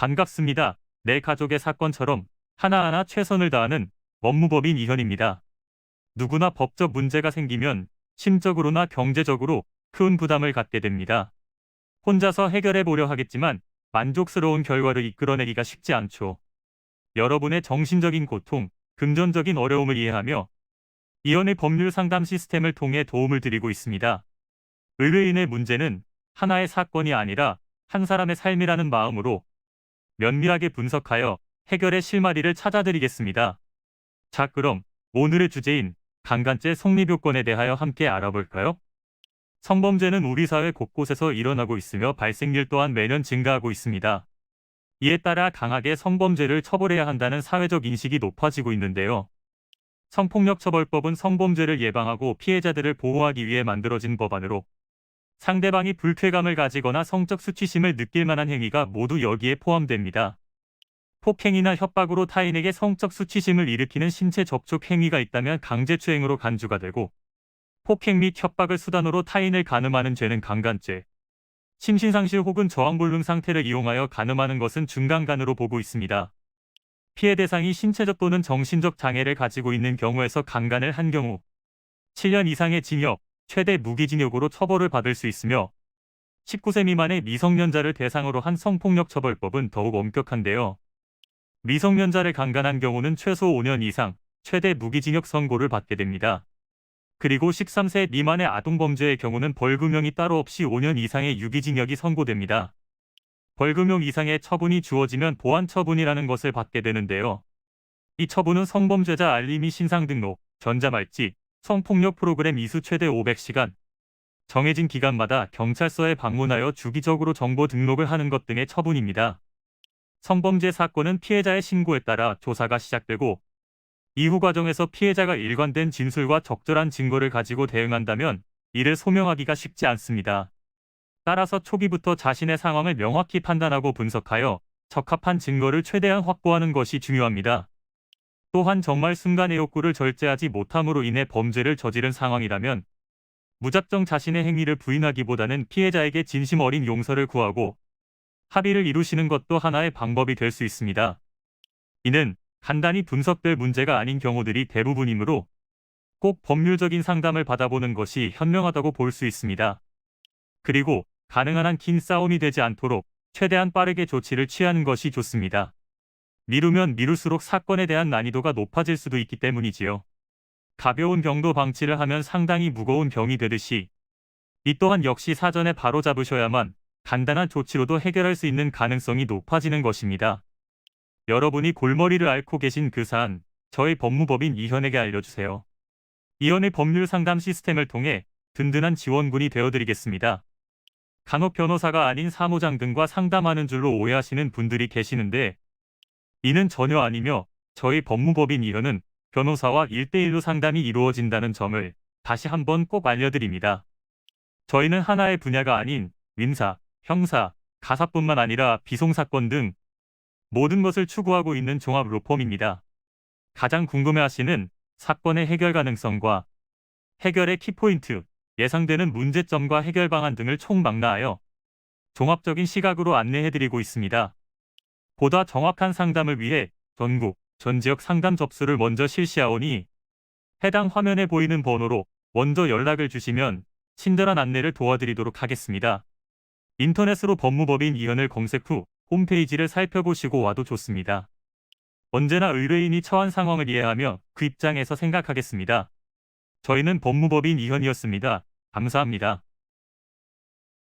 반갑습니다. 내 가족의 사건처럼 하나하나 최선을 다하는 법무법인 이현입니다. 누구나 법적 문제가 생기면 심적으로나 경제적으로 큰 부담을 갖게 됩니다. 혼자서 해결해 보려 하겠지만 만족스러운 결과를 이끌어내기가 쉽지 않죠. 여러분의 정신적인 고통, 금전적인 어려움을 이해하며 이현의 법률 상담 시스템을 통해 도움을 드리고 있습니다. 의뢰인의 문제는 하나의 사건이 아니라 한 사람의 삶이라는 마음으로 면밀하게 분석하여 해결의 실마리를 찾아드리겠습니다. 자, 그럼 오늘의 주제인 강간죄 성립요건에 대하여 함께 알아볼까요? 성범죄는 우리 사회 곳곳에서 일어나고 있으며 발생률 또한 매년 증가하고 있습니다. 이에 따라 강하게 성범죄를 처벌해야 한다는 사회적 인식이 높아지고 있는데요. 성폭력처벌법은 성범죄를 예방하고 피해자들을 보호하기 위해 만들어진 법안으로 상대방이 불쾌감을 가지거나 성적 수치심을 느낄 만한 행위가 모두 여기에 포함됩니다. 폭행이나 협박으로 타인에게 성적 수치심을 일으키는 신체 접촉 행위가 있다면 강제추행으로 간주가 되고, 폭행 및 협박을 수단으로 타인을 간음하는 죄는 강간죄, 심신상실 혹은 저항불능 상태를 이용하여 간음하는 것은 중간간으로 보고 있습니다. 피해 대상이 신체적 또는 정신적 장애를 가지고 있는 경우에서 강간을 한 경우 7년 이상의 징역, 최대 무기징역으로 처벌을 받을 수 있으며 19세 미만의 미성년자를 대상으로 한 성폭력처벌법은 더욱 엄격한데요. 미성년자를 강간한 경우는 최소 5년 이상, 최대 무기징역 선고를 받게 됩니다. 그리고 13세 미만의 아동범죄의 경우는 벌금형이 따로 없이 5년 이상의 유기징역이 선고됩니다. 벌금형 이상의 처분이 주어지면 보완처분이라는 것을 받게 되는데요. 이 처분은 성범죄자 알림이 신상등록, 전자말지, 성폭력 프로그램 이수 최대 500시간, 정해진 기간마다 경찰서에 방문하여 주기적으로 정보 등록을 하는 것 등의 처분입니다. 성범죄 사건은 피해자의 신고에 따라 조사가 시작되고, 이후 과정에서 피해자가 일관된 진술과 적절한 증거를 가지고 대응한다면 이를 소명하기가 쉽지 않습니다. 따라서 초기부터 자신의 상황을 명확히 판단하고 분석하여 적합한 증거를 최대한 확보하는 것이 중요합니다. 또한 정말 순간의 욕구를 절제하지 못함으로 인해 범죄를 저지른 상황이라면 무작정 자신의 행위를 부인하기보다는 피해자에게 진심 어린 용서를 구하고 합의를 이루시는 것도 하나의 방법이 될 수 있습니다. 이는 간단히 분석될 문제가 아닌 경우들이 대부분이므로 꼭 법률적인 상담을 받아보는 것이 현명하다고 볼 수 있습니다. 그리고 가능한 한 긴 싸움이 되지 않도록 최대한 빠르게 조치를 취하는 것이 좋습니다. 미루면 미룰수록 사건에 대한 난이도가 높아질 수도 있기 때문이지요. 가벼운 병도 방치를 하면 상당히 무거운 병이 되듯이 이 또한 역시 사전에 바로잡으셔야만 간단한 조치로도 해결할 수 있는 가능성이 높아지는 것입니다. 여러분이 골머리를 앓고 계신 그 사안, 저희 법무법인 이현에게 알려주세요. 이현의 법률 상담 시스템을 통해 든든한 지원군이 되어드리겠습니다. 간혹 변호사가 아닌 사무장 등과 상담하는 줄로 오해하시는 분들이 계시는데 이는 전혀 아니며 저희 법무법인 이현은 변호사와 1대1로 상담이 이루어진다는 점을 다시 한번 꼭 알려드립니다. 저희는 하나의 분야가 아닌 민사, 형사, 가사뿐만 아니라 비송사건 등 모든 것을 추구하고 있는 종합 로펌입니다. 가장 궁금해하시는 사건의 해결 가능성과 해결의 키포인트, 예상되는 문제점과 해결 방안 등을 총망라하여 종합적인 시각으로 안내해드리고 있습니다. 보다 정확한 상담을 위해 전국, 전 지역 상담 접수를 먼저 실시하오니 해당 화면에 보이는 번호로 먼저 연락을 주시면 친절한 안내를 도와드리도록 하겠습니다. 인터넷으로 법무법인 이현을 검색 후 홈페이지를 살펴보시고 와도 좋습니다. 언제나 의뢰인이 처한 상황을 이해하며 그 입장에서 생각하겠습니다. 저희는 법무법인 이현이었습니다. 감사합니다.